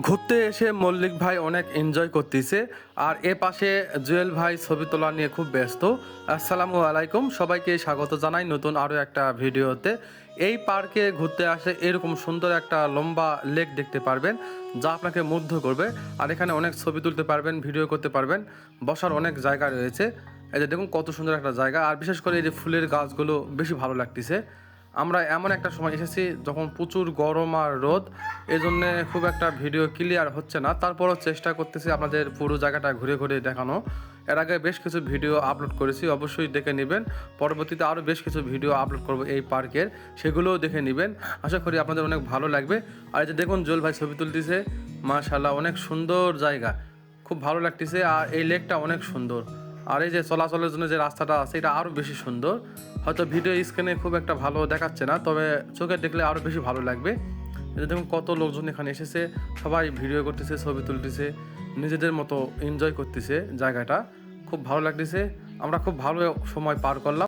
ঘুরতে এসে মল্লিক ভাই অনেক এনজয় করতেছে। আর এ পাশে জুয়েল ভাই ছবি তোলা নিয়ে খুব ব্যস্ত। আসসালামু আলাইকুম, সবাইকে স্বাগত জানাই নতুন আরও একটা ভিডিওতে। এই পার্কে ঘুরতে আসে এরকম সুন্দর একটা লম্বা লেক দেখতে পারবেন, যা আপনাকে মুগ্ধ করবে। আর এখানে অনেক ছবি তুলতে পারবেন, ভিডিও করতে পারবেন, বসার অনেক জায়গা রয়েছে। এই যে দেখুন কত সুন্দর একটা জায়গা। আর বিশেষ করে এই যে ফুলের গাছগুলো বেশি ভালো লাগতেছে। আমরা এমন একটা সময় এসেছি যখন প্রচুর গরম আর রোদ, এই জন্যে খুব একটা ভিডিও ক্লিয়ার হচ্ছে না। তারপরও চেষ্টা করতেছি আপনাদের পুরো জায়গাটা ঘুরে ঘুরে দেখানো। এর আগে বেশ কিছু ভিডিও আপলোড করেছি, অবশ্যই দেখে নেবেন। পরবর্তীতে আরও বেশ কিছু ভিডিও আপলোড করব এই পার্কের, সেগুলোও দেখে নেবেন। আশা করি আপনাদের অনেক ভালো লাগবে। আর এই যে দেখুন জুয়েল ভাই ছবি তুলতেছে, মাশাআল্লাহ অনেক সুন্দর জায়গা, খুব ভালো লাগতেছে। আর এই লেকটা অনেক সুন্দর। আর এই যে চলাচলের জন্য যে রাস্তাটা আছে এটা আরও বেশি সুন্দর। হয়তো ভিডিও স্ক্রিনে খুব একটা ভালো দেখাচ্ছে না, তবে চোখে দেখলে আরও বেশি ভালো লাগবে। এই যে দেখুন কত লোকজন এখানে এসেছে, সবাই ভিডিও করতেছে, ছবি তুলতেছে, নিজেদের মতো এনজয় করতেছে জায়গাটা। খুব ভালো লাগতেছে, আমরা খুব ভালো সময় পার করলাম।